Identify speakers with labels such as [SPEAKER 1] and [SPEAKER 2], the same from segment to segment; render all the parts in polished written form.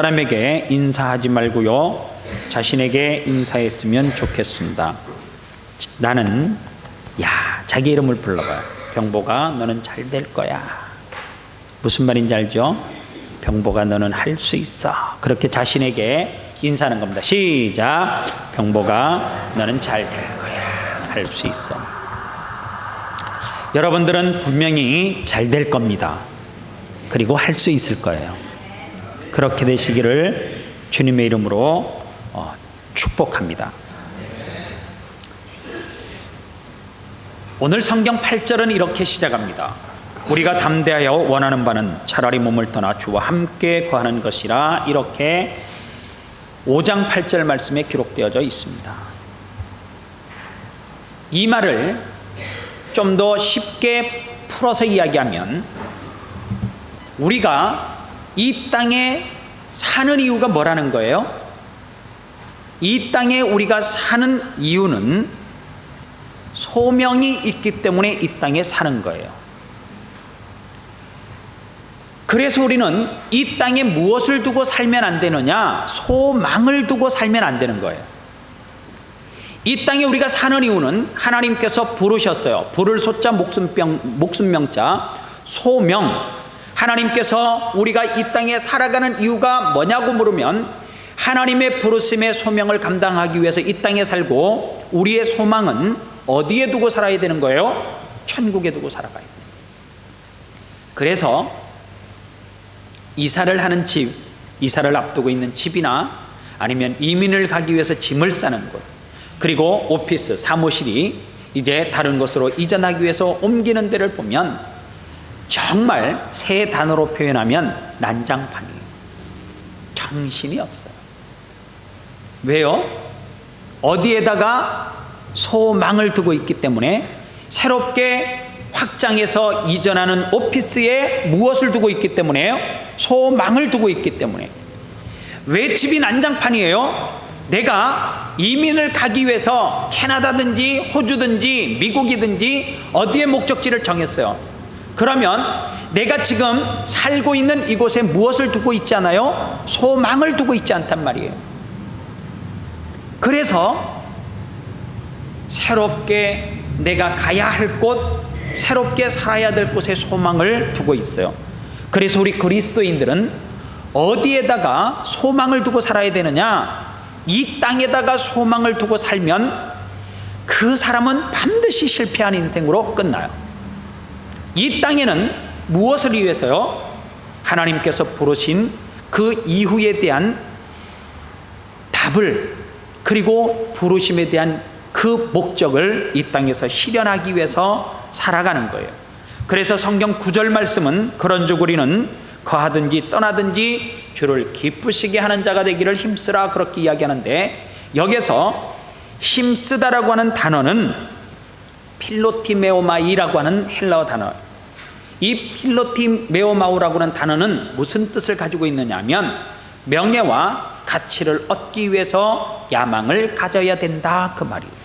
[SPEAKER 1] 사람에게 인사하지 말고요, 자신에게 인사했으면 좋겠습니다. 나는, 자기 이름을 불러봐요. 병보가, 너는 잘 될 거야. 무슨 말인지 알죠? 병보가, 너는 할 수 있어. 그렇게 자신에게 인사하는 겁니다. 시작. 병보가, 너는 잘 될 거야. 할 수 있어. 여러분들은 분명히 잘 될 겁니다. 그리고 할 수 있을 거예요. 그렇게 되시기를 주님의 이름으로 축복합니다. 오늘 성경 8절은 이렇게 시작합니다. 우리가 담대하여 원하는 바는 차라리 몸을 떠나 주와 함께 거하는 것이라. 이렇게 5장 8절 말씀에 기록되어져 있습니다. 이 말을 좀 더 쉽게 풀어서 이야기하면, 우리가 이 땅에 사는 이유가 뭐라는 거예요? 이 땅에 우리가 사는 이유는 소명이 있기 때문에 이 땅에 사는 거예요. 그래서 우리는 이 땅에 무엇을 두고 살면 안 되느냐? 소망을 두고 살면 안 되는 거예요. 이 땅에 우리가 사는 이유는 하나님께서 부르셨어요. 부를 소자, 목숨명자, 소명. 하나님께서 우리가 이 땅에 살아가는 이유가 뭐냐고 물으면, 하나님의 부르심의 소명을 감당하기 위해서 이 땅에 살고, 우리의 소망은 어디에 두고 살아야 되는 거예요? 천국에 두고 살아가야 돼요. 그래서 이사를 하는 집, 이사를 앞두고 있는 집이나 아니면 이민을 가기 위해서 짐을 싸는 곳, 그리고 오피스, 사무실이 이제 다른 곳으로 이전하기 위해서 옮기는 데를 보면 정말 세 단어로 표현하면 난장판이에요. 정신이 없어요. 왜요? 어디에다가 소망을 두고 있기 때문에. 새롭게 확장해서 이전하는 오피스에 무엇을 두고 있기 때문에요? 소망을 두고 있기 때문에. 왜 집이 난장판이에요? 내가 이민을 가기 위해서 캐나다든지 호주든지 미국이든지 어디에 목적지를 정했어요. 그러면 내가 지금 살고 있는 이곳에 무엇을 두고 있지 않아요? 소망을 두고 있지 않단 말이에요. 그래서 새롭게 내가 가야 할 곳, 새롭게 살아야 될 곳에 소망을 두고 있어요. 그래서 우리 그리스도인들은 어디에다가 소망을 두고 살아야 되느냐? 이 땅에다가 소망을 두고 살면 그 사람은 반드시 실패한 인생으로 끝나요. 이 땅에는 무엇을 위해서요? 하나님께서 부르신 그 이후에 대한 답을, 그리고 부르심에 대한 그 목적을 이 땅에서 실현하기 위해서 살아가는 거예요. 그래서 성경 9절 말씀은, 그런즉 우리는 거하든지 떠나든지 주를 기쁘시게 하는 자가 되기를 힘쓰라, 그렇게 이야기하는데, 여기서 힘쓰다라고 하는 단어는 필로티메오마이라고 하는 헬라어 단어. 이 필로티메오마우라고 하는 단어는 무슨 뜻을 가지고 있느냐 하면, 명예와 가치를 얻기 위해서 야망을 가져야 된다, 그 말이에요.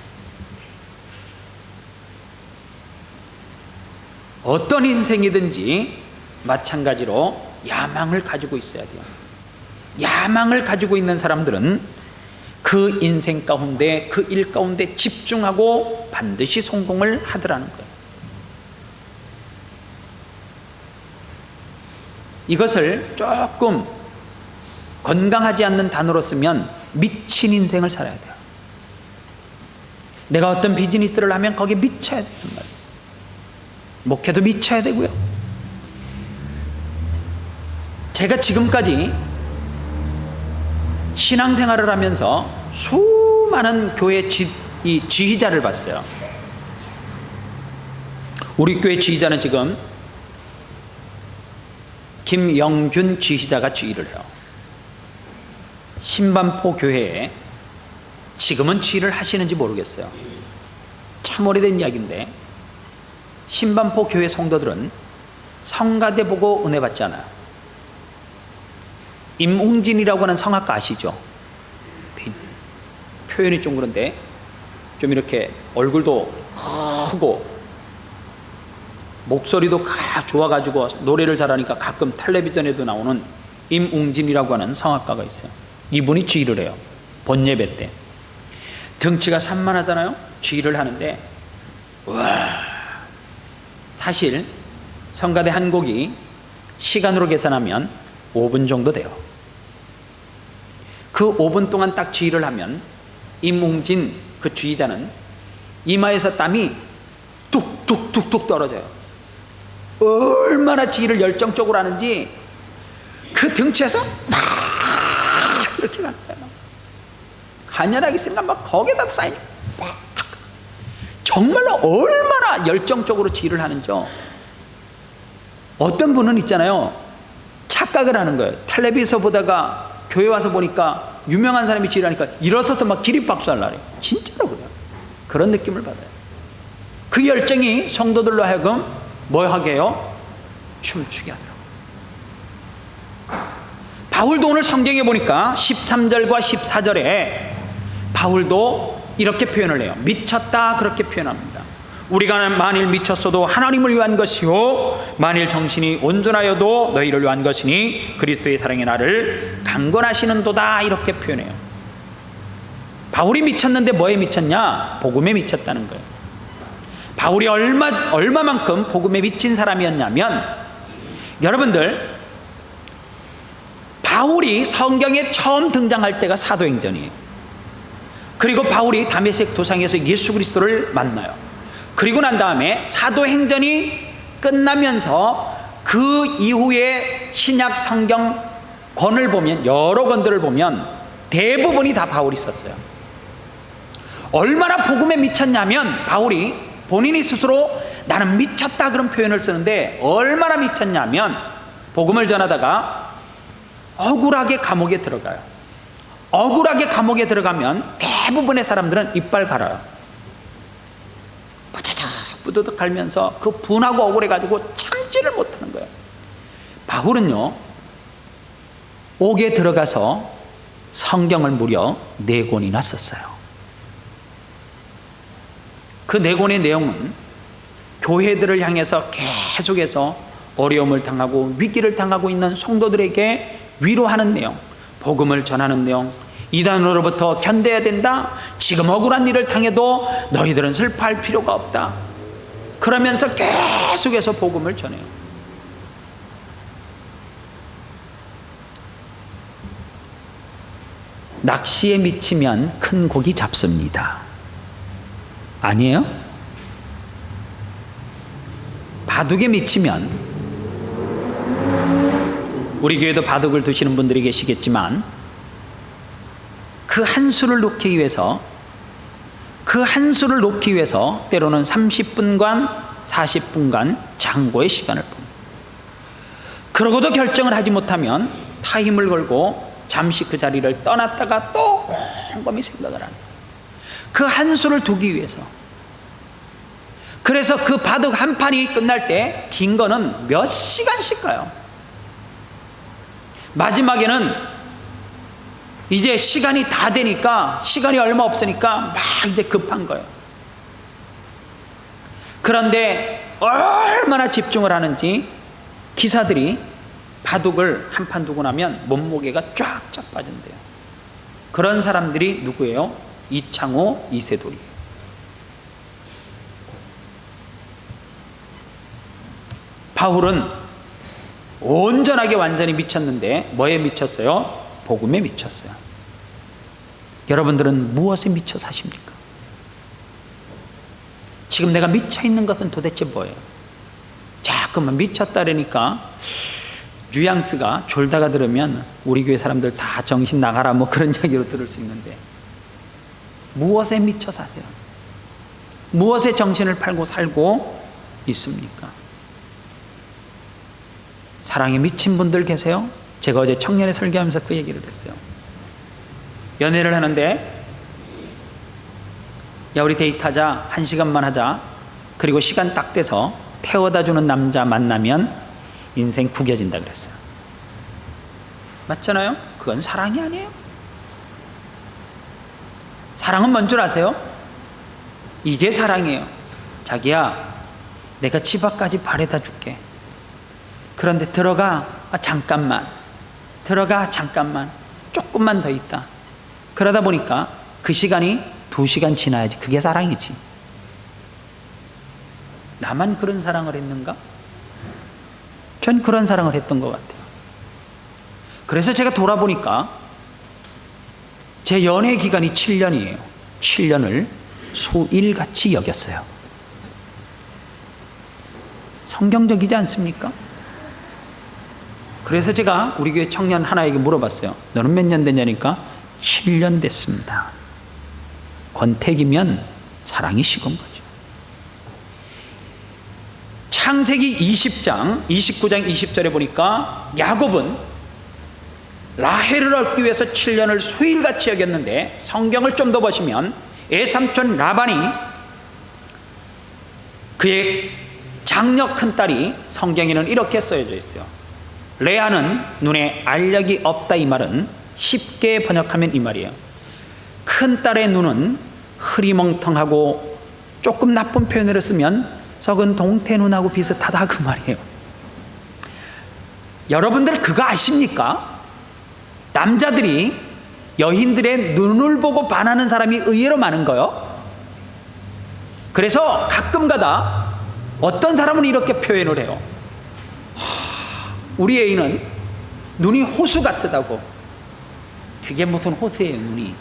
[SPEAKER 1] 어떤 인생이든지 마찬가지로 야망을 가지고 있어야 돼요. 야망을 가지고 있는 사람들은 그 인생 가운데, 그 일 가운데 집중하고 반드시 성공을 하더라는 거예요. 이것을 조금 건강하지 않는 단어로 쓰면 미친 인생을 살아야 돼요. 내가 어떤 비즈니스를 하면 거기에 미쳐야 되는 말이에요. 목회도 미쳐야 되고요. 제가 지금까지 신앙생활을 하면서 수많은 교회 지휘자를 봤어요. 우리 교회 지휘자는 지금 김영균 지휘자가 지휘를 해요. 신반포 교회에 지금은 지휘를 하시는지 모르겠어요. 참 오래된 이야기인데, 신반포 교회 성도들은 성가대 보고 은혜 받지 않아요. 임웅진이라고 하는 성악가 아시죠? 표현이 좀 그런데, 좀 이렇게 얼굴도 크고 목소리도 좋아가지고 노래를 잘하니까 가끔 텔레비전에도 나오는 임웅진이라고 하는 성악가가 있어요. 이분이 지휘를 해요. 본예배 때. 등치가 산만하잖아요. 지휘를 하는데 와, 사실 성가대 한 곡이 시간으로 계산하면 5분 정도 돼요. 그 5분 동안 딱 지휘를 하면 임웅진 그 지휘자는 이마에서 땀이 뚝뚝뚝뚝 떨어져요. 얼마나 지휘를 열정적으로 하는지 그 등치에서 막 이렇게 가는 거예요. 간절하게 생각 막 거기에다 쌓인 정말로 얼마나 열정적으로 지휘를 하는지요. 어떤 분은 있잖아요, 착각을 하는 거예요. 텔레비에서 보다가 교회 와서 보니까 유명한 사람이 지휘를 하니까 일어서서 막 기립박수 하려고 해요. 진짜로 그래요. 그런 느낌을 받아요. 그 열정이 성도들로 하여금 뭐 하게 해요? 춤추게 하더라고요. 바울도 오늘 성경에 보니까 13절과 14절에 바울도 이렇게 표현을 해요. 미쳤다, 그렇게 표현합니다. 우리가 만일 미쳤어도 하나님을 위한 것이요 만일 정신이 온전하여도 너희를 위한 것이니 그리스도의 사랑이 나를 강권하시는도다, 이렇게 표현해요. 바울이 미쳤는데 뭐에 미쳤냐? 복음에 미쳤다는 거예요. 바울이 얼마만큼 복음에 미친 사람이었냐면, 여러분들, 바울이 성경에 처음 등장할 때가 사도행전이에요. 그리고 바울이 다메섹 도상에서 예수 그리스도를 만나요. 그리고 난 다음에 사도행전이 끝나면서 그 이후에 신약 성경 권을 보면, 여러 권들을 보면 대부분이 다 바울이 썼어요. 얼마나 복음에 미쳤냐면 바울이 본인이 스스로 나는 미쳤다 그런 표현을 쓰는데, 얼마나 미쳤냐면 복음을 전하다가 억울하게 감옥에 들어가요. 억울하게 감옥에 들어가면 대부분의 사람들은 이빨 갈아요. 뿌드득 갈면서 그 분하고 억울해가지고 참지를 못하는 거예요. 바울은요, 옥에 들어가서 성경을 무려 4권이나 썼어요. 그 4권의 내용은 교회들을 향해서 계속해서 어려움을 당하고 위기를 당하고 있는 성도들에게 위로하는 내용, 복음을 전하는 내용, 이단으로부터 견뎌야 된다, 지금 억울한 일을 당해도 너희들은 슬퍼할 필요가 없다, 그러면서 계속해서 복음을 전해요. 낚시에 미치면 큰 고기 잡습니다. 아니에요? 바둑에 미치면, 우리 교회도 바둑을 두시는 분들이 계시겠지만, 그 한 수를 놓기 위해서 때로는 30분간 40분간 장고의 시간을 봅니다. 그러고도 결정을 하지 못하면 타임을 걸고 잠시 그 자리를 떠났다가 또 곰곰이 생각을 합니다. 그 한 수를 두기 위해서. 그래서 그 바둑 한 판이 끝날 때 긴 거는 몇 시간씩 가요. 마지막에는 이제 시간이 다 되니까, 시간이 얼마 없으니까 막 이제 급한 거예요. 그런데 얼마나 집중을 하는지 기사들이 바둑을 한 판 두고 나면 몸무게가 쫙쫙 빠진대요. 그런 사람들이 누구예요? 이창호, 이세돌이에요. 바울은 온전하게 완전히 미쳤는데 뭐에 미쳤어요? 복음에 미쳤어요. 여러분들은 무엇에 미쳐 사십니까? 지금 내가 미쳐 있는 것은 도대체 뭐예요? 자꾸만 미쳤다라니까 뉘앙스가 졸다가 들으면 우리 교회 사람들 다 정신 나가라 뭐 그런 얘기로 들을 수 있는데, 무엇에 미쳐 사세요? 무엇에 정신을 팔고 살고 있습니까? 사랑에 미친 분들 계세요? 제가 어제 청년회 설교하면서 그 얘기를 했어요. 연애를 하는데, 야 우리 데이트하자, 1시간만 하자, 그리고 시간 딱 돼서 태워다 주는 남자 만나면 인생 구겨진다 그랬어요. 맞잖아요? 그건 사랑이 아니에요. 사랑은 뭔 줄 아세요? 이게 사랑이에요. 자기야, 내가 집 앞까지 바래다 줄게. 그런데 들어가. 잠깐만. 들어가 잠깐만 조금만 더 있다. 그러다 보니까 그 시간이 2시간 지나야지. 그게 사랑이지. 나만 그런 사랑을 했는가? 전 그런 사랑을 했던 것 같아요. 그래서 제가 돌아보니까 제 연애 기간이 7년이에요. 7년을 수일같이 여겼어요. 성경적이지 않습니까? 그래서 제가 우리 교회 청년 하나에게 물어봤어요. 너는 몇 년 됐냐니까 7년 됐습니다. 권태기면 사랑이 식은 거죠. 창세기 20장 29장 20절에 보니까 야곱은 라헬을 얻기 위해서 7년을 수일같이 여겼는데, 성경을 좀 더 보시면 애삼촌 라반이 그의 장녀 큰딸이, 성경에는 이렇게 써져 있어요. 레아는 눈에 알력이 없다. 이 말은 쉽게 번역하면 이 말이에요. 큰딸의 눈은 흐리멍텅하고, 조금 나쁜 표현으로 쓰면 썩은 동태 눈하고 비슷하다, 그 말이에요. 여러분들 그거 아십니까? 남자들이 여인들의 눈을 보고 반하는 사람이 의외로 많은 거요. 그래서 가끔가다 어떤 사람은 이렇게 표현을 해요. 우리 애인은 눈이 호수 같다고. 그게 무슨 호수예요, 눈이.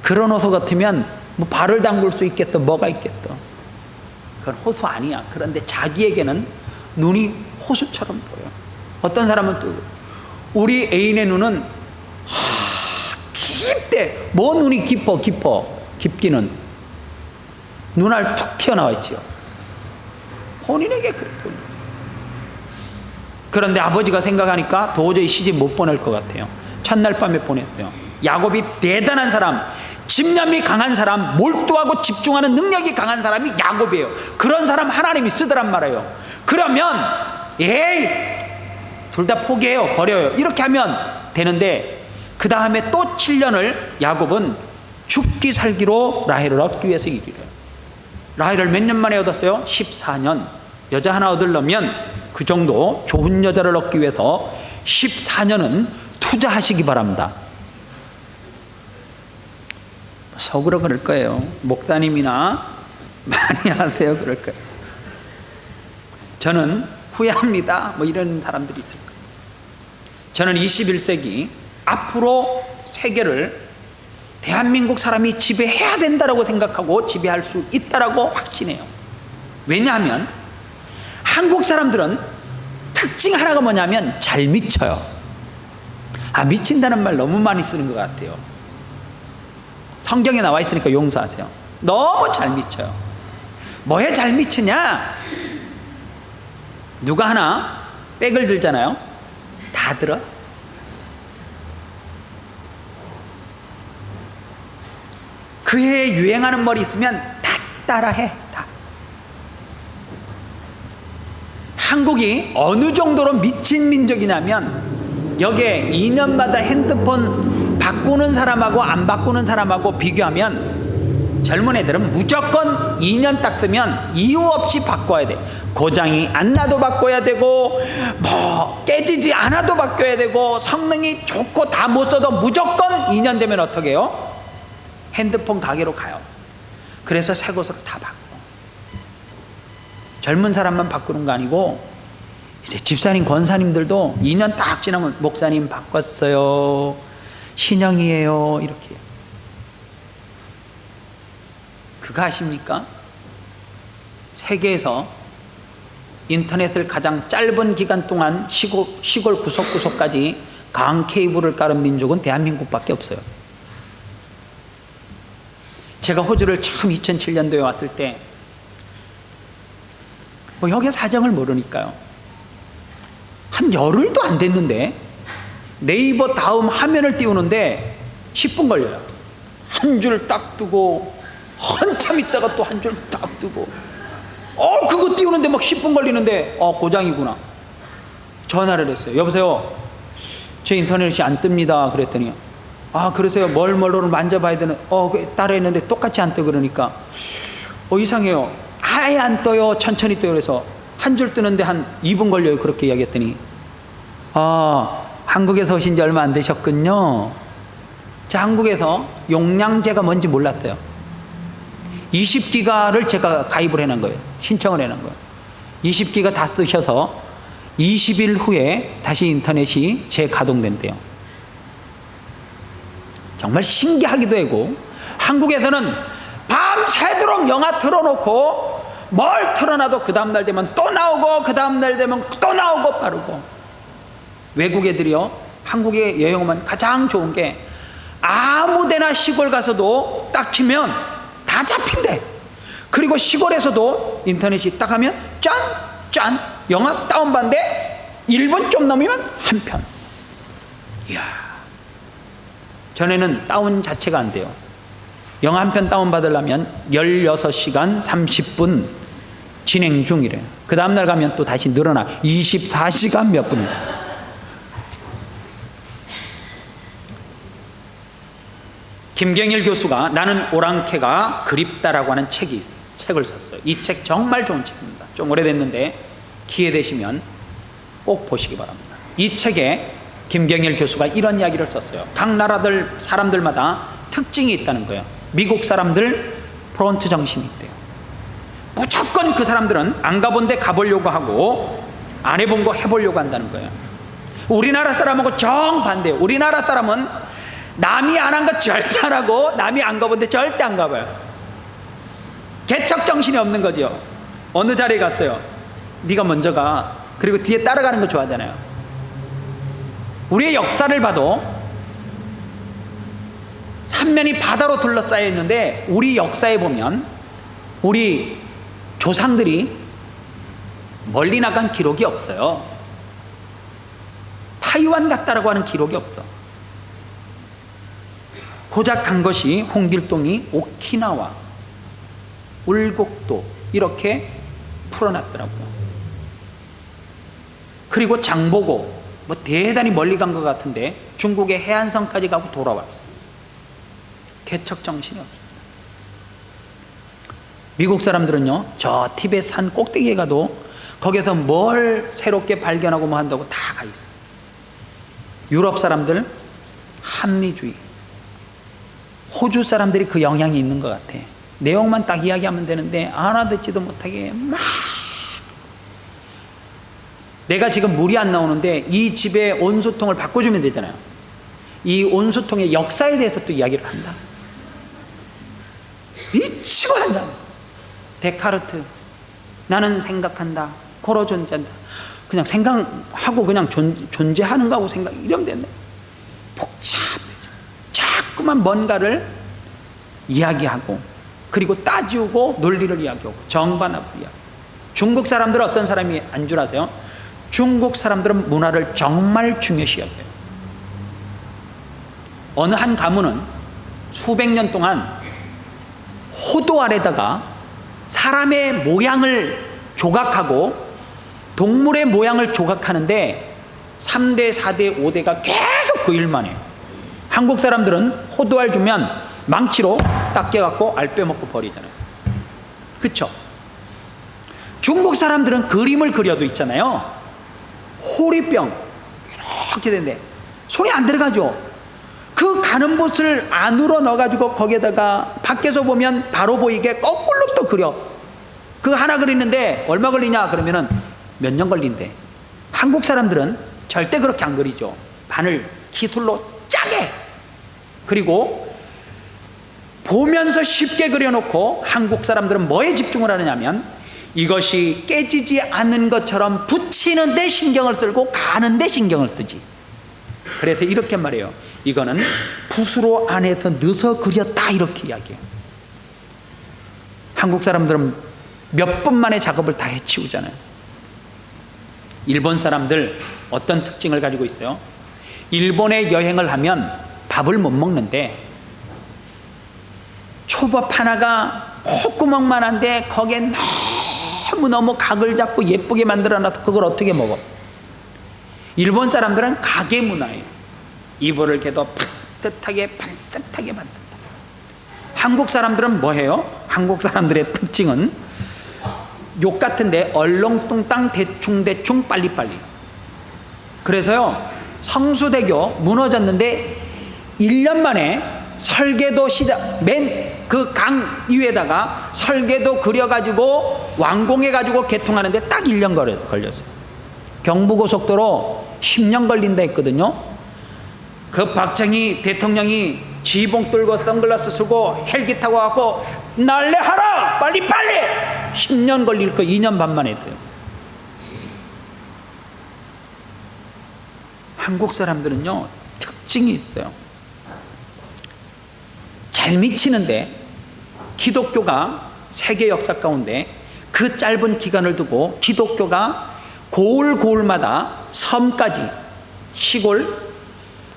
[SPEAKER 1] 그런 호수 같으면 뭐 발을 담글 수 있겠어, 뭐가 있겠어. 그건 호수 아니야. 그런데 자기에게는 눈이 호수처럼 보여. 어떤 사람은 또 우리 애인의 눈은 깊대. 뭐 눈이 깊기는 눈알 툭 튀어나와 있죠. 본인에게 그랬군요. 그런데 아버지가 생각하니까 도저히 시집 못 보낼 것 같아요. 첫날 밤에 보냈어요. 야곱이 대단한 사람, 집념이 강한 사람, 몰두하고 집중하는 능력이 강한 사람이 야곱이에요. 그런 사람 하나님이 쓰더란 말이에요. 그러면 에이, 둘 다 포기해요, 버려요, 이렇게 하면 되는데, 그 다음에 또 7년을 야곱은 죽기 살기로 라헬을 얻기 위해서 일이래요. 라헬을 몇 년 만에 얻었어요? 14년. 여자 하나 얻으려면 그 정도 좋은 여자를 얻기 위해서 14년은 투자하시기 바랍니다. 속으로 그럴 거예요. 목사님이나 많이 하세요, 그럴 거예요. 저는 후회합니다, 뭐 이런 사람들이 있을 거예요. 저는 21세기 앞으로 세계를 대한민국 사람이 지배해야 된다고 생각하고 지배할 수 있다고 확신해요. 왜냐하면 한국 사람들은 특징 하나가 뭐냐면 잘 미쳐요. 미친다는 말 너무 많이 쓰는 것 같아요. 성경에 나와 있으니까 용서하세요. 너무 잘 미쳐요. 뭐에 잘 미치냐? 누가 하나 백을 들잖아요. 다 들어. 그 해에 유행하는 머리 있으면 다 따라해. 다. 한국이 어느 정도로 미친 민족이냐면, 여기에 2년마다 핸드폰 바꾸는 사람하고 안 바꾸는 사람하고 비교하면, 젊은 애들은 무조건 2년 딱 쓰면 이유 없이 바꿔야 돼. 고장이 안 나도 바꿔야 되고, 뭐 깨지지 않아도 바꿔야 되고, 성능이 좋고 다 못 써도 무조건 2년 되면 어떻게 해요? 핸드폰 가게로 가요. 그래서 새 것으로 다 바꿔. 젊은 사람만 바꾸는 거 아니고, 이제 집사님, 권사님들도 2년 딱 지나면 목사님 바꿨어요, 신형이에요, 이렇게. 그거 아십니까? 세계에서 인터넷을 가장 짧은 기간 동안 시골 구석구석까지 강 케이블을 깔은 민족은 대한민국밖에 없어요. 제가 호주를 처음 2007년도에 왔을 때, 뭐 여기 사정을 모르니까요, 한 열흘도 안 됐는데 네이버 다음 화면을 띄우는데 10분 걸려요. 한 줄 딱 뜨고 한참 있다가 또 한 줄 딱 뜨고, 그거 띄우는데 막 10분 걸리는데 고장이구나. 전화를 했어요. 여보세요, 제 인터넷이 안 뜹니다. 그랬더니 그러세요, 뭘로를 만져봐야 되는, 따라 했는데 똑같이 안 떠. 그러니까 이상해요, 아예 안 떠요, 천천히 떠요. 그래서 한 줄 뜨는데 한 2분 걸려요. 그렇게 이야기했더니 한국에서 오신 지 얼마 안 되셨군요. 저 한국에서 용량제가 뭔지 몰랐어요. 20기가를 제가 가입을 해놓은 거예요. 신청을 해놓은 거예요. 20기가 다 쓰셔서 20일 후에 다시 인터넷이 재가동된대요. 정말 신기하기도 하고, 한국에서는 밤새도록 영화 틀어놓고 뭘 틀어놔도 그 다음날 되면 또 나오고 그 다음날 되면 또 나오고 빠르고, 외국 애들이요, 한국에 여행 오면 가장 좋은 게 아무데나 시골 가서도 딱 키면 다 잡힌대. 그리고 시골에서도 인터넷이 딱 하면 짠 영화 다운받는데 1분 좀 넘으면 한 편. 이야, 전에는 다운 자체가 안 돼요. 영화 한 편 다운받으려면 16시간 30분 진행 중이래요. 그 다음날 가면 또 다시 늘어나 24시간 몇 분이에요. 김경일 교수가 나는 오랑캐가 그립다라고 하는 책을 썼어요. 이 책 정말 좋은 책입니다. 좀 오래됐는데 기회 되시면 꼭 보시기 바랍니다. 이 책에 김경일 교수가 이런 이야기를 썼어요. 각 나라들 사람들마다 특징이 있다는 거예요. 미국 사람들 프론트 정신이 있대요. 무조건 그 사람들은 안 가본 데 가보려고 하고 안 해본 거 해보려고 한다는 거예요. 우리나라 사람하고 정반대예요. 우리나라 사람은 남이 안 한 거 절대 안 하고 남이 안 가본 데 절대 안 가봐요. 개척 정신이 없는 거죠. 어느 자리에 갔어요, 네가 먼저 가. 그리고 뒤에 따라가는 거 좋아하잖아요. 우리의 역사를 봐도 삼면이 바다로 둘러싸여 있는데 우리 역사에 보면 우리 조상들이 멀리 나간 기록이 없어요. 타이완 갔다라고 하는 기록이 없어. 고작 간 것이 홍길동이 오키나와, 울곡도 이렇게 풀어놨더라고요. 그리고 장보고 뭐 대단히 멀리 간 것 같은데 중국의 해안선까지 가고 돌아왔어요. 개척 정신이 없어요. 미국 사람들은요, 저 티베트 산 꼭대기에 가도 거기서 뭘 새롭게 발견하고 뭐 한다고 다 가 있어요. 유럽 사람들 합리주의, 호주 사람들이 그 영향이 있는 것 같아. 내용만 딱 이야기하면 되는데 알아듣지도 못하게 막. 내가 지금 물이 안 나오는데 이 집의 온수통을 바꿔주면 되잖아요. 이 온수통의 역사에 대해서 또 이야기를 한다. 미치고 한다. 데카르트, 나는 생각한다, 고로 존재한다. 그냥 생각하고 그냥 존재하는 거하고 생각, 이러면 되는데 복잡해져. 자꾸만 뭔가를 이야기하고 그리고 따지고 논리를 이야기하고 정반합을 이야기하고. 중국 사람들은 어떤 사람이 안 줄 아세요? 중국 사람들은 문화를 정말 중요시 여겨요. 어느 한 가문은 수백 년 동안 호도 아래다가 사람의 모양을 조각하고 동물의 모양을 조각하는데 3대, 4대, 5대가 계속 그 일만 해요. 한국 사람들은 호도알 주면 망치로 딱 깨갖고 알 빼먹고 버리잖아요. 그쵸? 중국 사람들은 그림을 그려도 있잖아요. 호리병 이렇게 되는데 손이 안 들어가죠. 그 가는 곳을 안으로 넣어가지고 거기에다가 밖에서 보면 바로 보이게 거꾸로 또 그려. 그 하나 그리는데 얼마 걸리냐 그러면은 몇 년 걸린대. 한국 사람들은 절대 그렇게 안 그리죠. 바늘 기술로 짜게. 그리고 보면서 쉽게 그려놓고 한국 사람들은 뭐에 집중을 하느냐면 이것이 깨지지 않는 것처럼 붙이는 데 신경을 쓰고 가는 데 신경을 쓰지. 그래서 이렇게 말해요. 이거는 붓으로 안에서 넣어서 그렸다, 이렇게 이야기해요. 한국 사람들은 몇 분 만에 작업을 다 해치우잖아요. 일본 사람들 어떤 특징을 가지고 있어요? 일본에 여행을 하면 밥을 못 먹는데 초밥 하나가 콧구멍만 한데 거기에 너무 각을 잡고 예쁘게 만들어놔서 그걸 어떻게 먹어? 일본 사람들은 가게 문화예요. 이불을 개도 반듯하게 만든다. 한국 사람들은 뭐 해요? 한국 사람들의 특징은 욕 같은데 얼렁뚱땅 대충 빨리빨리. 그래서요, 성수대교 무너졌는데 1년 만에 설계도 시작, 맨 그 강 위에다가 설계도 그려가지고 완공해가지고 개통하는데 딱 1년 걸렸어요. 경부고속도로 10년 걸린다 했거든요. 그 박정희 대통령이 지붕 뚫고 선글라스 쓰고 헬기 타고 가고 날래하라 빨리 10년 걸릴 거 2년 반 만에 돼요. 한국 사람들은요 특징이 있어요. 잘 미치는데 기독교가 세계 역사 가운데 그 짧은 기간을 두고 기독교가 고을마다 섬까지 시골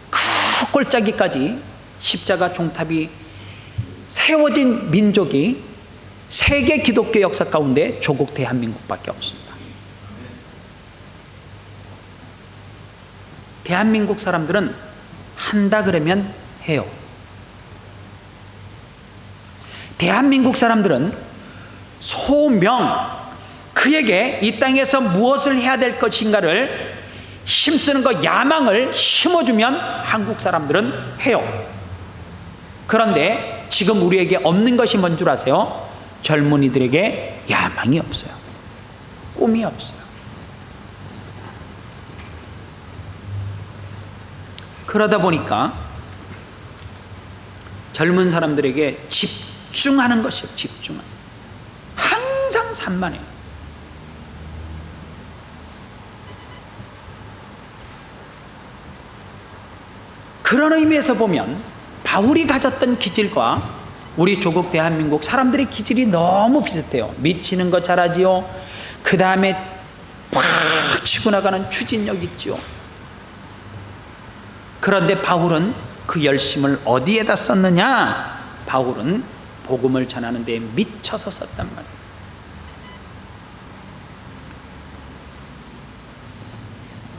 [SPEAKER 1] 그 골짜기까지 십자가 종탑이 세워진 민족이 세계 기독교 역사 가운데 조국 대한민국밖에 없습니다. 대한민국 사람들은 한다 그러면 해요. 대한민국 사람들은 소명, 그에게 이 땅에서 무엇을 해야 될 것인가를 힘쓰는 것, 야망을 심어주면 한국 사람들은 해요. 그런데 지금 우리에게 없는 것이 뭔 줄 아세요? 젊은이들에게 야망이 없어요. 꿈이 없어요. 그러다 보니까 젊은 사람들에게 집중하는 것이에요. 집중하는. 항상 산만해요. 그런 의미에서 보면 바울이 가졌던 기질과 우리 조국 대한민국 사람들의 기질이 너무 비슷해요. 미치는 거 잘하지요. 그 다음에 팍 치고 나가는 추진력 있죠. 그런데 바울은 그 열심을 어디에다 썼느냐? 바울은 복음을 전하는 데 미쳐서 썼단 말이에요.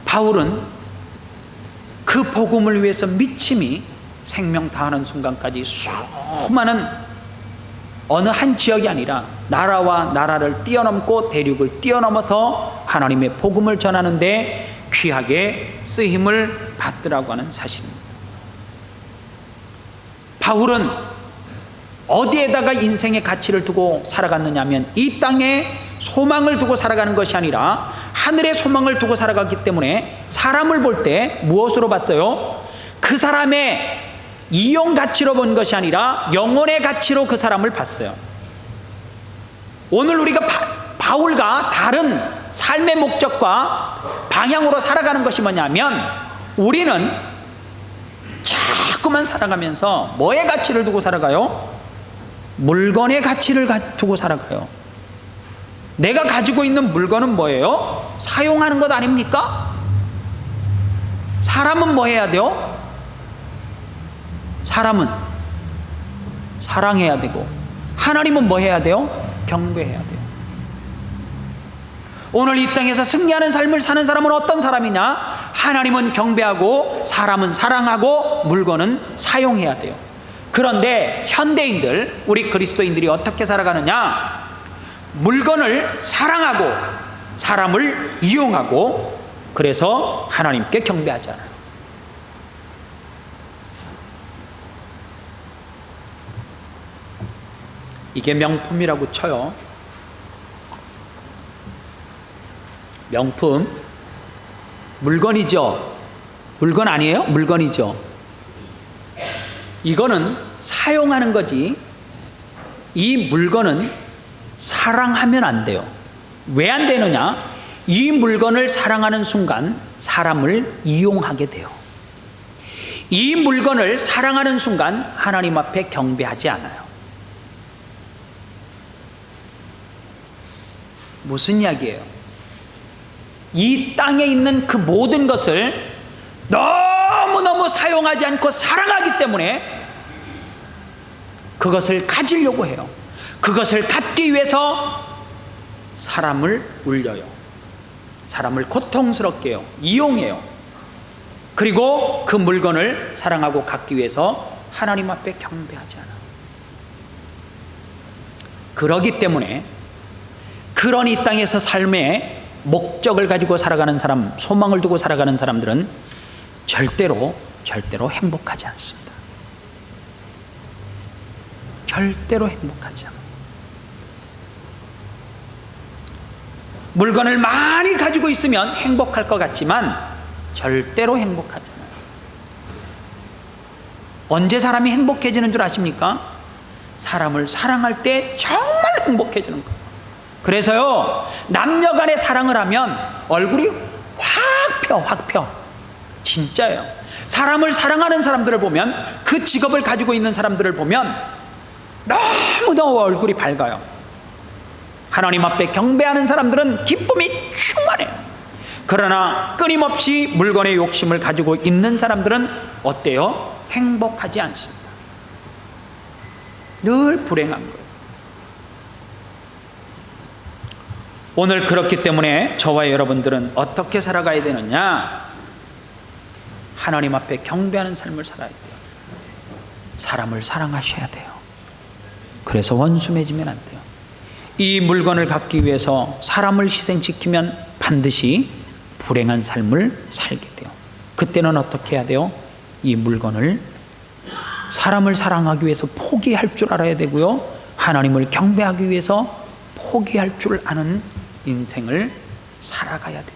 [SPEAKER 1] 바울은 그 복음을 위해서 미침이 생명 다하는 순간까지 수많은 어느 한 지역이 아니라 나라와 나라를 뛰어넘고 대륙을 뛰어넘어서 하나님의 복음을 전하는데 귀하게 쓰임을 받더라고 하는 사실입니다. 바울은 어디에다가 인생의 가치를 두고 살아갔느냐 하면 이 땅에 소망을 두고 살아가는 것이 아니라 하늘의 소망을 두고 살아갔기 때문에 사람을 볼 때 무엇으로 봤어요? 그 사람의 이용 가치로 본 것이 아니라 영혼의 가치로 그 사람을 봤어요. 오늘 우리가 바울과 다른 삶의 목적과 방향으로 살아가는 것이 뭐냐면 우리는 자꾸만 살아가면서 뭐의 가치를 두고 살아가요? 물건의 가치를 두고 살아가요. 내가 가지고 있는 물건은 뭐예요? 사용하는 것 아닙니까? 사람은 뭐 해야 돼요? 사람은 사랑해야 되고 하나님은 뭐 해야 돼요? 경배해야 돼요. 오늘 이 땅에서 승리하는 삶을 사는 사람은 어떤 사람이냐? 하나님은 경배하고 사람은 사랑하고 물건은 사용해야 돼요. 그런데 현대인들, 우리 그리스도인들이 어떻게 살아가느냐? 물건을 사랑하고 사람을 이용하고 그래서 하나님께 경배하지 않아요. 이게 명품이라고 쳐요. 명품. 물건이죠. 물건 아니에요? 물건이죠. 이거는 사용하는 거지. 이 물건은 사랑하면 안 돼요. 왜 안 되느냐? 이 물건을 사랑하는 순간 사람을 이용하게 돼요. 이 물건을 사랑하는 순간 하나님 앞에 경배하지 않아요. 무슨 이야기예요? 이 땅에 있는 그 모든 것을 너무너무 사용하지 않고 사랑하기 때문에 그것을 가지려고 해요. 그것을 갖기 위해서 사람을 울려요. 사람을 고통스럽게 해요. 이용해요. 그리고 그 물건을 사랑하고 갖기 위해서 하나님 앞에 경배하지 않아요. 그러기 때문에 그런 이 땅에서 삶의 목적을 가지고 살아가는 사람, 소망을 두고 살아가는 사람들은 절대로 행복하지 않습니다. 절대로 행복하지 않아요. 물건을 많이 가지고 있으면 행복할 것 같지만 절대로 행복하지 않아요. 언제 사람이 행복해지는 줄 아십니까? 사람을 사랑할 때 정말 행복해지는 거예요. 그래서요, 남녀 간의 사랑을 하면 얼굴이 확 펴. 진짜예요. 사람을 사랑하는 사람들을 보면, 그 직업을 가지고 있는 사람들을 보면 너무너무 얼굴이 밝아요. 하나님 앞에 경배하는 사람들은 기쁨이 충만해요. 그러나 끊임없이 물건의 욕심을 가지고 있는 사람들은 어때요? 행복하지 않습니다. 늘 불행한 거예요. 오늘 그렇기 때문에 저와 여러분들은 어떻게 살아가야 되느냐? 하나님 앞에 경배하는 삶을 살아야 돼요. 사람을 사랑하셔야 돼요. 그래서 원수 맺으면 안 돼요. 이 물건을 갖기 위해서 사람을 희생시키면 반드시 불행한 삶을 살게 돼요. 그때는 어떻게 해야 돼요? 이 물건을, 사람을 사랑하기 위해서 포기할 줄 알아야 되고요, 하나님을 경배하기 위해서 포기할 줄 아는 인생을 살아가야 된다.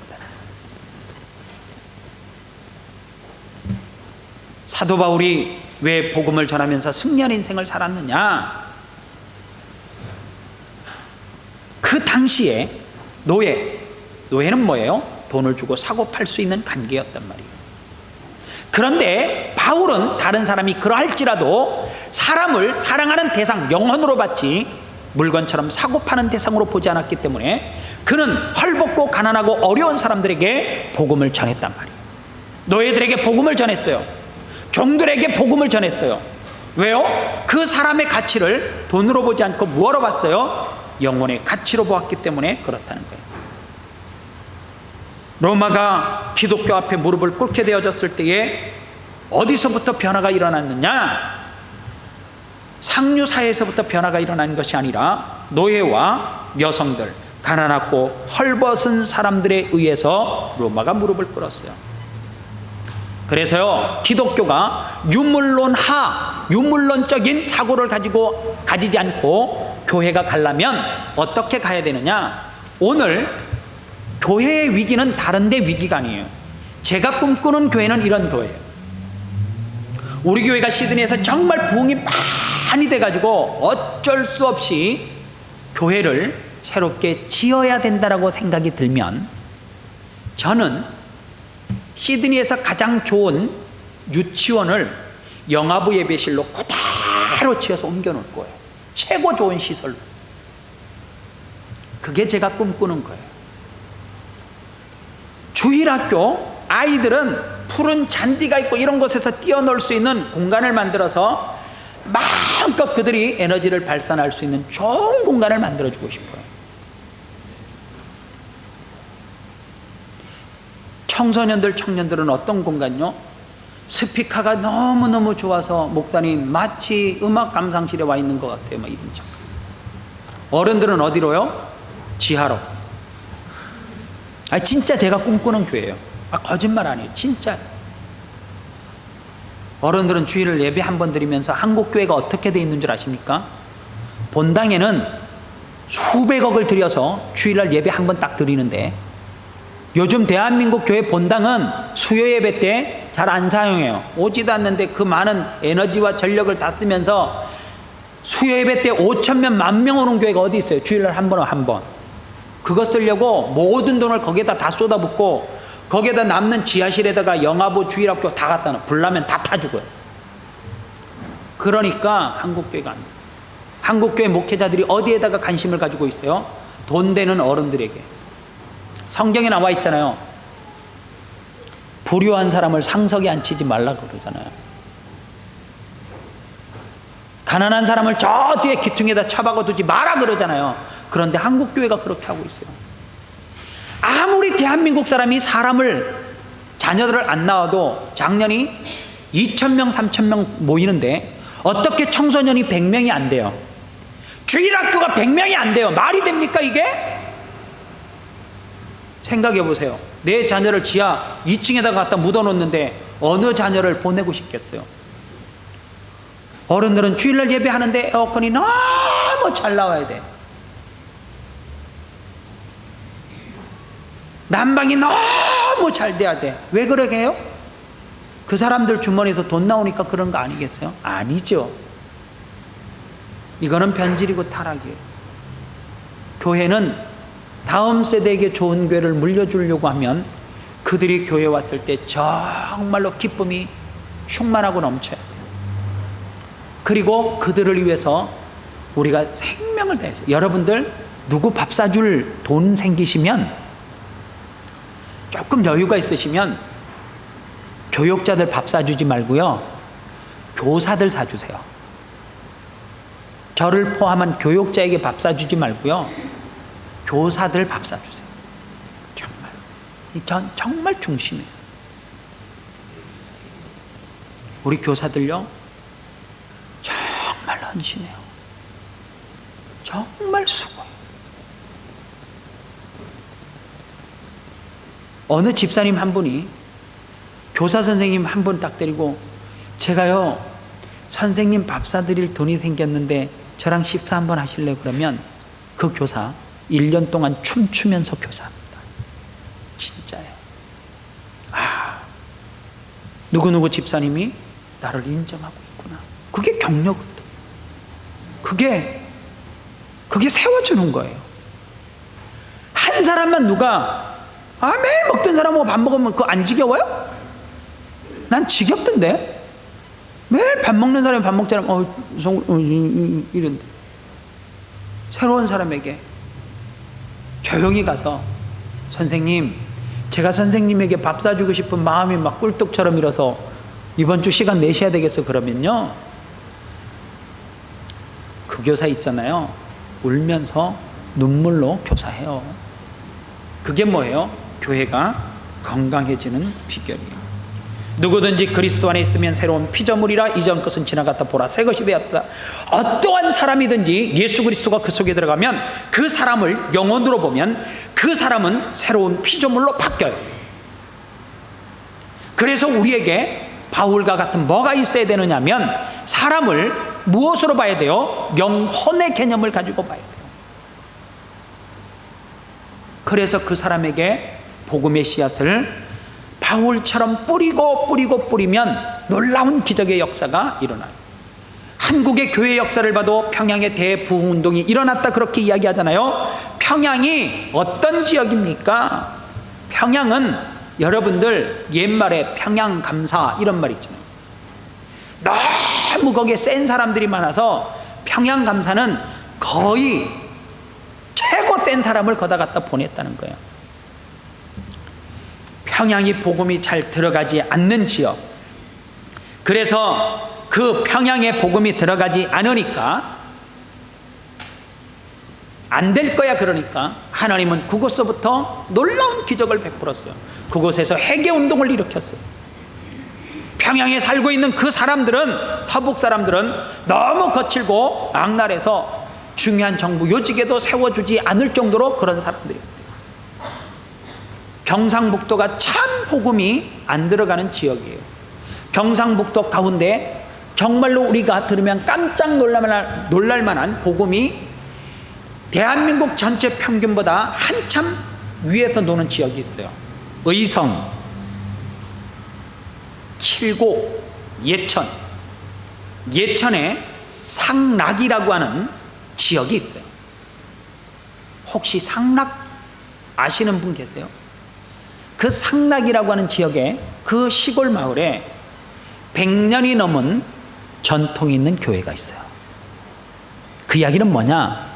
[SPEAKER 1] 사도 바울이 왜 복음을 전하면서 승리한 인생을 살았느냐? 그 당시에 노예는 뭐예요? 돈을 주고 사고 팔 수 있는 관계였단 말이에요. 그런데 바울은 다른 사람이 그러할지라도 사람을 사랑하는 대상, 영혼으로 봤지 물건처럼 사고 파는 대상으로 보지 않았기 때문에 그는 헐벗고 가난하고 어려운 사람들에게 복음을 전했단 말이에요. 노예들에게 복음을 전했어요. 종들에게 복음을 전했어요. 왜요? 그 사람의 가치를 돈으로 보지 않고 무엇으로 봤어요? 영혼의 가치로 보았기 때문에 그렇다는 거예요. 로마가 기독교 앞에 무릎을 꿇게 되어졌을 때에 어디서부터 변화가 일어났느냐? 상류사회에서부터 변화가 일어난 것이 아니라 노예와 여성들, 가난하고 헐벗은 사람들에 의해서 로마가 무릎을 꿇었어요. 그래서요, 기독교가 유물론적인 사고를 가지지 않고 교회가 가려면 어떻게 가야 되느냐? 오늘 교회의 위기는 다른데 위기가 아니에요. 제가 꿈꾸는 교회는 이런 교회예요. 우리 교회가 시드니에서 정말 부흥이 많이 돼가지고 어쩔 수 없이 교회를 새롭게 지어야 된다라고 생각이 들면, 저는 시드니에서 가장 좋은 유치원을 영아부 예배실로 그대로 지어서 옮겨놓을 거예요. 최고 좋은 시설로. 그게 제가 꿈꾸는 거예요. 주일학교 아이들은 푸른 잔디가 있고 이런 곳에서 뛰어놀 수 있는 공간을 만들어서 마음껏 그들이 에너지를 발산할 수 있는 좋은 공간을 만들어주고 싶어요. 청년들은 어떤 공간요? 스피커가 너무너무 좋아서 목사님 마치 음악 감상실에 와 있는 것 같아요. 막 이런 척. 어른들은 어디로요? 지하로. 진짜 제가 꿈꾸는 교회예요. 거짓말 아니에요. 진짜. 어른들은 주일을 예배 한 번 드리면서 한국 교회가 어떻게 돼 있는 줄 아십니까? 본당에는 수백억을 들여서 주일날 예배 한 번 딱 드리는데, 요즘 대한민국 교회 본당은 수요 예배 때 잘 안 사용해요. 오지도 않는데 그 많은 에너지와 전력을 다 쓰면서 수요 예배 때 5,000명, 10,000명 오는 교회가 어디 있어요? 주일날 한 번. 그거 쓰려고 모든 돈을 거기에다 다 쏟아붓고 거기에다 남는 지하실에다가 영아부 주일학교 다 갖다 놓아. 불나면 다 타주고요. 그러니까 한국교회가 안 돼요. 한국교회 목회자들이 어디에다가 관심을 가지고 있어요? 돈 되는 어른들에게. 성경에 나와 있잖아요. 불효한 사람을 상석에 앉히지 말라고 그러잖아요. 가난한 사람을 저 뒤에 기퉁에다 처박아 두지 마라 그러잖아요. 그런데 한국교회가 그렇게 하고 있어요. 아무리 대한민국 사람이 자녀들을 안 낳아도 작년이 2,000명, 3,000명 모이는데 어떻게 청소년이 100명이 안 돼요? 주일학교가 100명이 안 돼요. 말이 됩니까 이게? 생각해 보세요. 내 자녀를 지하 2층에다가 갖다 묻어놓는데 어느 자녀를 보내고 싶겠어요? 어른들은 주일날 예배하는데 에어컨이 너무 잘 나와야 돼. 난방이 너무 잘 돼야 돼. 왜 그러게 해요? 그 사람들 주머니에서 돈 나오니까 그런 거 아니겠어요? 아니죠. 이거는 변질이고 타락이에요. 교회는 다음 세대에게 좋은 교회를 물려주려고 하면 그들이 교회 왔을 때 정말로 기쁨이 충만하고 넘쳐야 돼요. 그리고 그들을 위해서 우리가 생명을 다해서, 여러분들 누구 밥 사줄 돈 생기시면, 조금 여유가 있으시면 교육자들 밥 사주지 말고요, 교사들 사주세요. 저를 포함한 교육자에게 밥 사주지 말고요, 교사들 밥 사주세요. 전 정말 중심이에요. 우리 교사들요, 정말 헌신해요. 정말 수고해요. 어느 집사님 한 분이 교사 선생님 한 분 딱 데리고, 제가요 선생님 밥 사드릴 돈이 생겼는데 저랑 식사 한번 하실래요? 그러면 그 교사 1년 동안 춤추면서 교사합니다. 진짜예요. 누구누구 집사님이 나를 인정하고 있구나. 그게 경력이다. 그게 세워주는 거예요. 한 사람만 누가 매일 먹던 사람하고 밥 먹으면 그거 안 지겨워요? 난 지겹던데. 매일 밥 먹는 사람이 밥 먹자면 이런데, 새로운 사람에게 조용히 가서, 선생님, 제가 선생님에게 밥 사주고 싶은 마음이 막 꿀떡처럼 일어서 이번 주 시간 내셔야 되겠어. 그러면요, 그 교사 있잖아요, 울면서 눈물로 교사해요. 그게 뭐예요? 교회가 건강해지는 비결이에요. 누구든지 그리스도 안에 있으면 새로운 피조물이라, 이전 것은 지나갔다 보라 새 것이 되었다. 어떠한 사람이든지 예수 그리스도가 그 속에 들어가면, 그 사람을 영혼으로 보면 그 사람은 새로운 피조물로 바뀌어요. 그래서 우리에게 바울과 같은 뭐가 있어야 되느냐면, 사람을 무엇으로 봐야 돼요? 영혼의 개념을 가지고 봐야 돼요. 그래서 그 사람에게 복음의 씨앗을 바울처럼 뿌리면 놀라운 기적의 역사가 일어나요. 한국의 교회 역사를 봐도 평양의 대부흥운동이 일어났다 그렇게 이야기하잖아요. 평양이 어떤 지역입니까? 평양은 여러분들 옛말에 평양감사 이런 말 있잖아요. 너무 거기에 센 사람들이 많아서 평양감사는 거의 최고 센 사람을 거다 갖다 보냈다는 거예요. 평양이 복음이 잘 들어가지 않는 지역, 그래서 그 평양에 복음이 들어가지 않으니까 안 될 거야. 그러니까 하나님은 그곳서부터 놀라운 기적을 베풀었어요. 그곳에서 회개운동을 일으켰어요. 평양에 살고 있는 그 사람들은, 서북 사람들은 너무 거칠고 악랄해서 중요한 정부 요직에도 세워주지 않을 정도로 그런 사람들이에요. 경상북도가 참 복음이 안 들어가는 지역이에요. 경상북도 가운데 정말로 우리가 들으면 깜짝 놀랄 만한 복음이 대한민국 전체 평균보다 한참 위에서 노는 지역이 있어요. 의성, 칠곡, 예천. 예천에 상락이라고 하는 지역이 있어요. 혹시 상락 아시는 분 계세요? 그 상락이라고 하는 지역에, 그 시골 마을에 100년이 넘은 전통이 있는 교회가 있어요. 그 이야기는 뭐냐?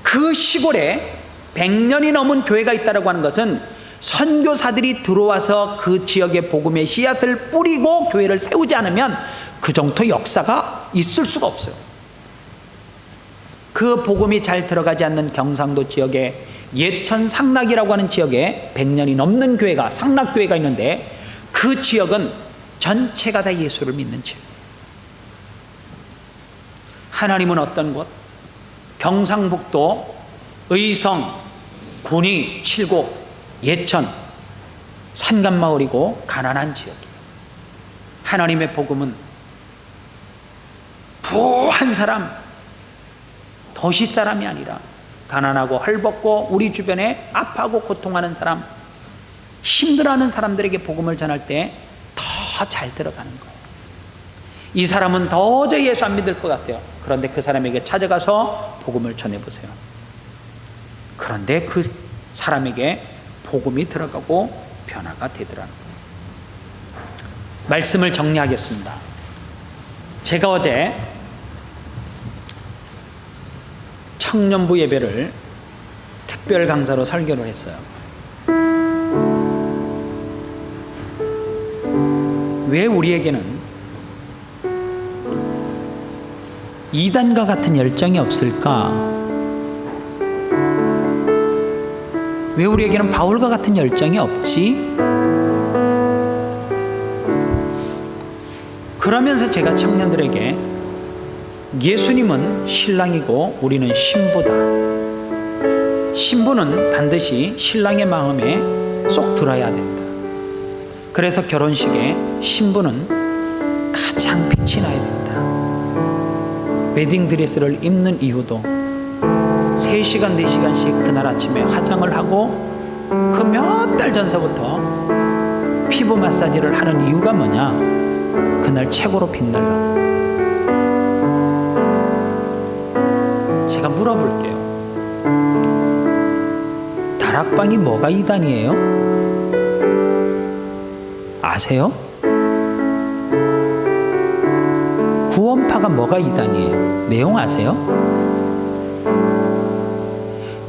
[SPEAKER 1] 그 시골에 100년이 넘은 교회가 있다고 하는 것은 선교사들이 들어와서 그 지역의 복음의 씨앗을 뿌리고 교회를 세우지 않으면 그 정도 역사가 있을 수가 없어요. 그 복음이 잘 들어가지 않는 경상도 지역에 예천 상락이라고 하는 지역에 100년이 넘는 교회가, 상락교회가 있는데, 그 지역은 전체가 다 예수를 믿는 지역이에요. 하나님은 어떤 곳? 경상북도 의성, 군위, 칠곡, 예천, 산간마을이고 가난한 지역이에요. 하나님의 복음은 부한 사람, 도시 사람이 아니라 가난하고 헐벗고 우리 주변에 아파하고 고통하는 사람, 힘들어하는 사람들에게 복음을 전할 때 더 잘 들어가는 거예요. 이 사람은 도저히 예수 안 믿을 것 같아요. 그런데 그 사람에게 찾아가서 복음을 전해보세요. 그런데 그 사람에게 복음이 들어가고 변화가 되더라는 거예요. 말씀을 정리하겠습니다. 제가 어제 청년부 예배를 특별 강사로 설교를 했어요. 왜 우리에게는 이단과 같은 열정이 없을까? 왜 우리에게는 바울과 같은 열정이 없지? 그러면서 제가 청년들에게 예수님은 신랑이고 우리는 신부다. 신부는 반드시 신랑의 마음에 쏙 들어야 된다. 그래서 결혼식에 신부는 가장 빛이 나야 된다. 웨딩드레스를 입는 이유도 3시간, 4시간씩 그날 아침에 화장을 하고 그 몇 달 전서부터 피부 마사지를 하는 이유가 뭐냐? 그날 최고로 빛나려고. 제가 물어볼게요. 다락방이 뭐가 이단이에요? 아세요? 구원파가 뭐가 이단이에요? 내용 아세요?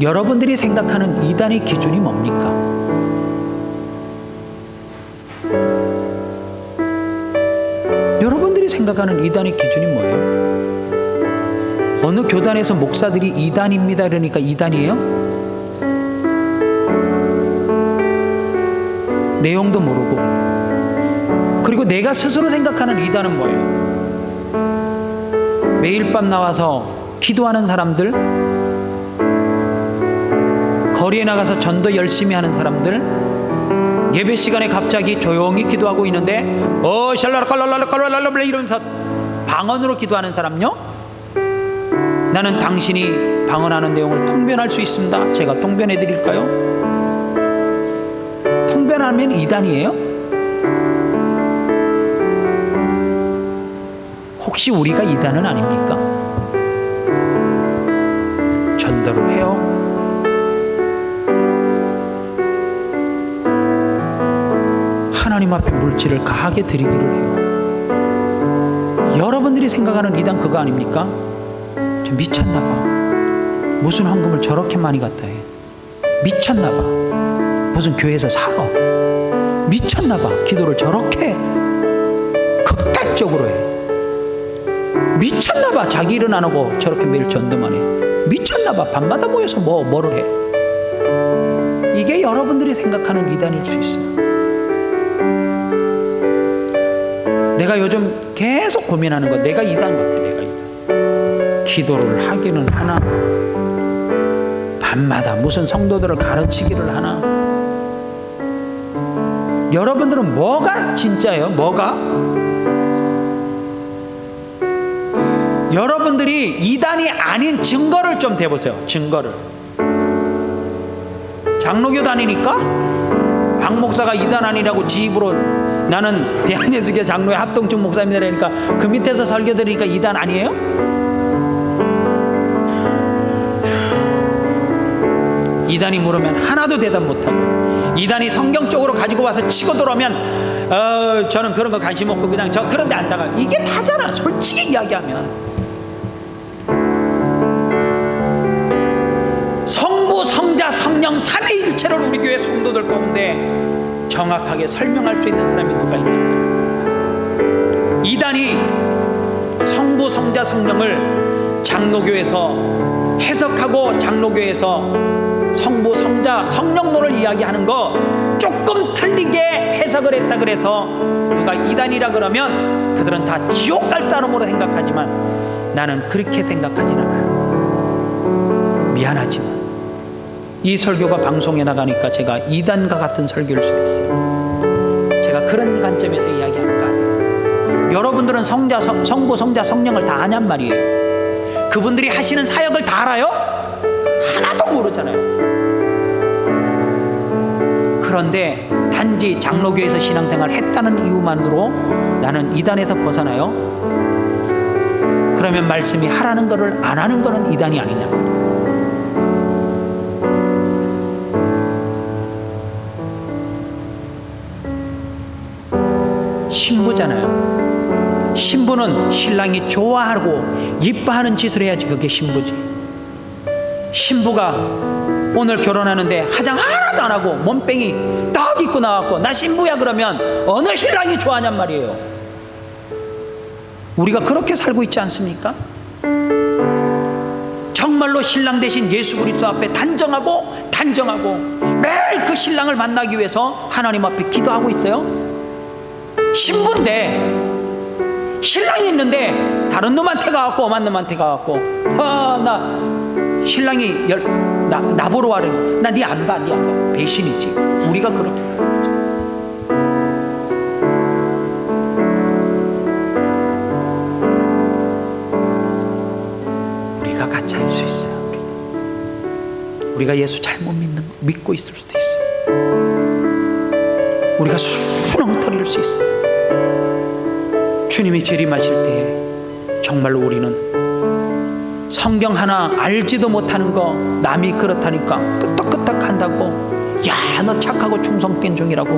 [SPEAKER 1] 여러분들이 생각하는 이단의 기준이 뭡니까? 여러분들이 생각하는 이단의 기준이 뭐예요? 어느 교단에서 목사들이 이단입니다 이러니까 이단이에요? 내용도 모르고. 그리고 내가 스스로 생각하는 이단은 뭐예요? 매일 밤 나와서 기도하는 사람들, 거리에 나가서 전도 열심히 하는 사람들, 예배 시간에 갑자기 조용히 기도하고 있는데 샬라라칼랄랄랄랄랄랄 이러면서 방언으로 기도하는 사람요? 나는 당신이 방언하는 내용을 통변할 수 있습니다. 제가 통변해 드릴까요? 통변하면 이단이에요? 혹시 우리가 이단은 아닙니까? 전도를 해요. 하나님 앞에 물질을 가하게 드리기를 해요. 여러분들이 생각하는 이단 그거 아닙니까? 저 미쳤나 봐. 무슨 헌금을 저렇게 많이 갖다 해. 미쳤나 봐. 무슨 교회에서 살아. 미쳤나 봐. 기도를 저렇게 극단적으로 해. 미쳤나 봐. 자기 일은 안 하고 저렇게 매일 전도만 해. 미쳤나 봐. 밤마다 모여서 뭐를 해. 이게 여러분들이 생각하는 이단일 수 있어요. 내가 요즘 계속 고민하는 거, 내가 이단 같아. 내가 이단. 기도를 하기는 하나, 밤마다 무슨 성도들을 가르치기를 하나. 여러분들은 뭐가 진짜예요? 뭐가? 여러분들이 이단이 아닌 증거를 좀 대보세요. 증거를. 장로교 다니니까 박 목사가 이단 아니라고 지 입으로 나는 대한예수교 장로의 합동측 목사입니다라니까 그 밑에서 설교 드리니까 이단 아니에요? 이단이 물으면 하나도 대답 못하고, 이단이 성경 쪽으로 가지고 와서 치고 들어오면 저는 그런 거 관심 없고 그냥 저 그런 데 안 나가요. 이게 다잖아. 솔직히 이야기하면. 성부, 성자, 성령 삼위일체를 우리 교회 성도들 가운데 정확하게 설명할 수 있는 사람이 누가 있냐? 이단이 성부, 성자, 성령을 장로교에서 해석하고 장로교에서 성부, 성자, 성령론을 이야기하는 거 조금 틀리게 해석을 했다 그래서 누가 이단이라 그러면 그들은 다 지옥 갈 사람으로 생각하지만 나는 그렇게 생각하지는 않아요. 미안하지만 이 설교가 방송에 나가니까 제가 이단과 같은 설교일 수도 있어요. 제가 그런 관점에서 이야기하는 거 아니에요. 여러분들은 성부, 성자, 성령을 다 아냔 말이에요. 그분들이 하시는 사역을 다 알아요? 하나도 모르잖아요. 그런데 단지 장로교에서 신앙생활 했다는 이유만으로 나는 이단에서 벗어나요? 그러면 말씀이 하라는 거를 안 하는 거는 이단이 아니냐. 신부잖아요. 신부는 신랑이 좋아하고 이뻐하는 짓을 해야지 그게 신부지. 신부가 오늘 결혼하는데 화장 하나도 안 하고 몸뺑이 딱 입고 나왔고 나 신부야 그러면 어느 신랑이 좋아하냔 말이에요. 우리가 그렇게 살고 있지 않습니까? 정말로 신랑 대신 예수 그리스도 앞에 단정하고 매일 그 신랑을 만나기 위해서 하나님 앞에 기도하고 있어요. 신부인데 신랑이 있는데 다른 놈한테 가갖고 엄한 놈한테 가갖고 나 신랑이 나 보러 와는 나 네 안 봐. 배신이지. 우리가 그렇게 우리가 가짜일 수 있어요. 우리가 예수 잘못 믿고 있을 수도 있어요. 우리가 수렁터릴 수 있어요. 주님이 재림하실 때 정말로 우리는 성경 하나 알지도 못하는 거 남이 그렇다니까 끄떡끄떡 한다고 야 너 착하고 충성된 종이라고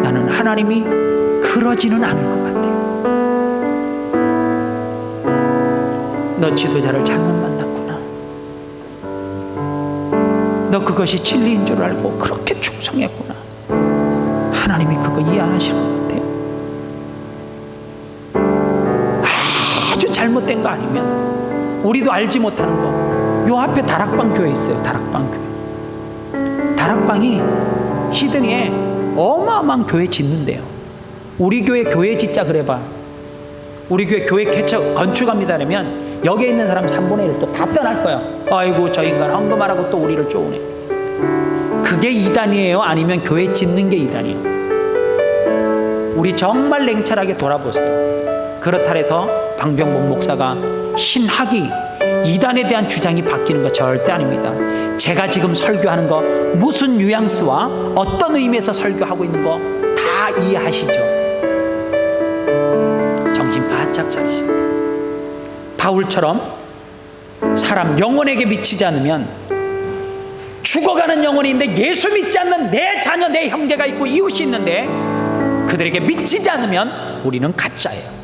[SPEAKER 1] 나는 하나님이 그러지는 않을 것 같아요. 너 지도자를 잘못 만났구나. 너 그것이 진리인 줄 알고 그렇게 충성했구나. 하나님이 그거 이해 안 하실 것 같아요. 아주 잘못된 거 아니면 우리도 알지 못하는 거. 요 앞에 다락방 교회 있어요. 다락방 교회. 다락방이 시드니에 어마어마한 교회 짓는데요. 우리 교회 짓자 그래봐. 우리 교회 건축합니다 그러면 여기에 있는 사람 3분의 1 또 다 떠날 거야. 아이고 저 인간 헌금하라고 또 우리를 쪼으네. 그게 이단이에요? 아니면 교회 짓는 게 이단이에요? 우리 정말 냉철하게 돌아보세요. 그렇다 해서 방병복 목사가 신학이 이단에 대한 주장이 바뀌는 거 절대 아닙니다. 제가 지금 설교하는 거 무슨 뉘앙스와 어떤 의미에서 설교하고 있는 거 다 이해하시죠? 정신 바짝 차리시고 바울처럼 사람 영혼에게 미치지 않으면 죽어가는 영혼이 있는데 예수 믿지 않는 내 자녀 내 형제가 있고 이웃이 있는데 그들에게 미치지 않으면 우리는 가짜예요.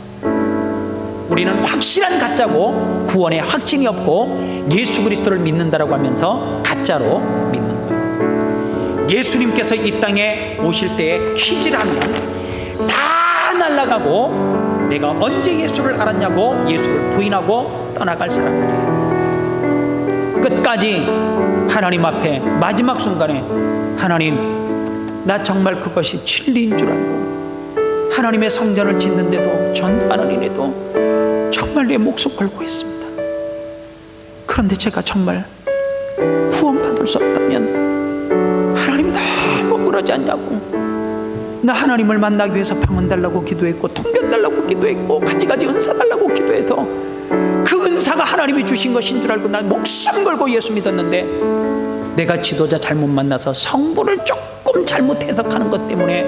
[SPEAKER 1] 우리는 확실한 가짜고 구원에 확신이 없고 예수 그리스도를 믿는다라고 하면서 가짜로 믿는 거예요. 예수님께서 이 땅에 오실 때에 퀴즈를 하면 다 날아가고 내가 언제 예수를 알았냐고 예수를 부인하고 떠나갈 사람들이에요. 끝까지 하나님 앞에 마지막 순간에 하나님 나 정말 그것이 진리인 줄 알고 하나님의 성전을 짓는데도 전도하는 일에도 정말 내 목숨 걸고 있습니다. 그런데 제가 정말 구원받을 수 없다면 하나님 너무 그러지 않냐고. 나 하나님을 만나기 위해서 방언 달라고 기도했고 통변 달라고 기도했고 가지가지 은사 달라고 기도해서 그 은사가 하나님이 주신 것인 줄 알고 난 목숨 걸고 예수 믿었는데 내가 지도자 잘못 만나서 성부를 조금 잘못 해석하는 것 때문에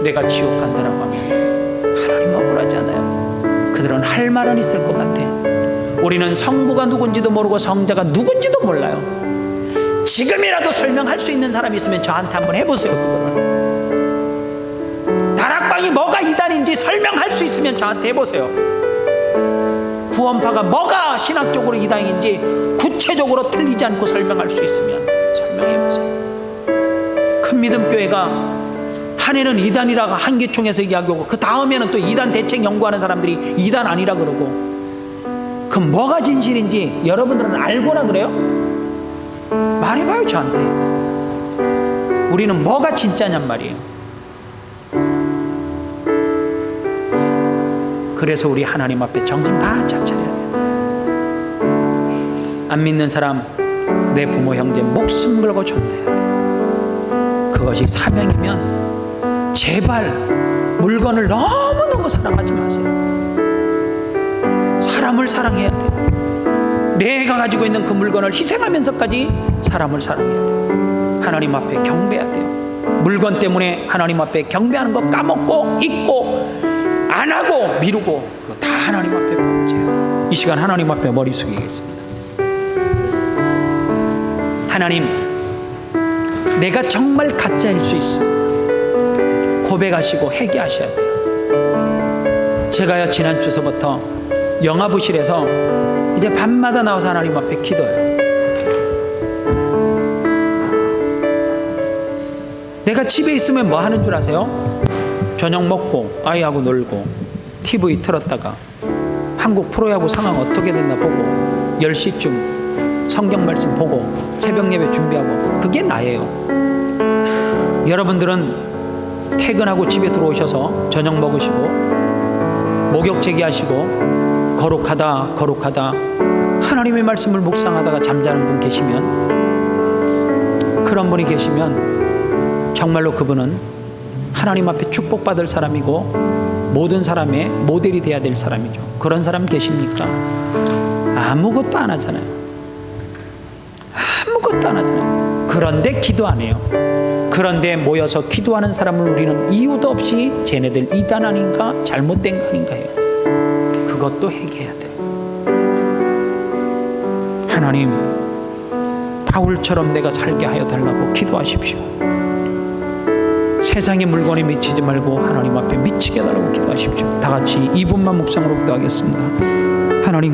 [SPEAKER 1] 내가 지옥 간다라고 하면 하나님 억울하지 않아요? 그들은 할 말은 있을 것 같아. 우리는 성부가 누군지도 모르고 성자가 누군지도 몰라요. 지금이라도 설명할 수 있는 사람이 있으면 저한테 한번 해보세요. 그거를 다락방이 뭐가 이단인지 설명할 수 있으면 저한테 해보세요. 구원파가 뭐가 신학적으로 이단인지 구체적으로 틀리지 않고 설명할 수 있으면 설명해보세요. 큰 믿음 교회가 한 해는 이단이라고 한기총에서 이야기하고 그 다음에는 또 이단 대책 연구하는 사람들이 이단 아니라 그러고 그럼 뭐가 진실인지 여러분들은 알고나 그래요? 말해봐요 저한테. 우리는 뭐가 진짜냔 말이에요. 그래서 우리 하나님 앞에 정신 바짝 차려야 돼요. 안 믿는 사람 내 부모 형제 목숨 걸고 존대해야 돼요. 그것이 사명이면 제발 물건을 너무너무 사랑하지 마세요. 사람을 사랑해야 돼요. 내가 가지고 있는 그 물건을 희생하면서까지 사람을 사랑해야 돼요. 하나님 앞에 경배해야 돼요. 물건 때문에 하나님 앞에 경배하는 거 까먹고 잊고 안 하고 미루고 그거 다 하나님 앞에 범죄예요. 이 시간 하나님 앞에 머리 숙이겠습니다. 하나님, 내가 정말 가짜일 수 있습니다. 고백하시고 회개하셔야 돼요. 제가요 지난 주서부터 영화부실에서 이제 밤마다 나와서 하나님 앞에 기도해요. 내가 집에 있으면 뭐 하는 줄 아세요? 저녁 먹고 아이하고 놀고 TV 틀었다가 한국 프로야구 상황 어떻게 됐나 보고 10시쯤 성경 말씀 보고 새벽 예배 준비하고 그게 나예요. 여러분들은 퇴근하고 집에 들어오셔서 저녁 먹으시고 목욕제기 하시고 거룩하다 하나님의 말씀을 묵상하다가 잠자는 분 계시면, 그런 분이 계시면 정말로 그분은 하나님 앞에 축복받을 사람이고 모든 사람의 모델이 돼야 될 사람이죠. 그런 사람 계십니까? 아무것도 안 하잖아요. 아무것도 안 하잖아요. 그런데 기도 안 해요. 그런데 모여서 기도하는 사람을 우리는 이유도 없이 쟤네들 이단 아닌가 잘못된 거 아닌가 해요. 그것도 회개해야 돼요. 하나님, 바울처럼 내가 살게 하여 달라고 기도하십시오. 세상의 물건에 미치지 말고 하나님 앞에 미치게 해달라고 기도하십시오. 다 같이 2분만 묵상으로 기도하겠습니다. 하나님,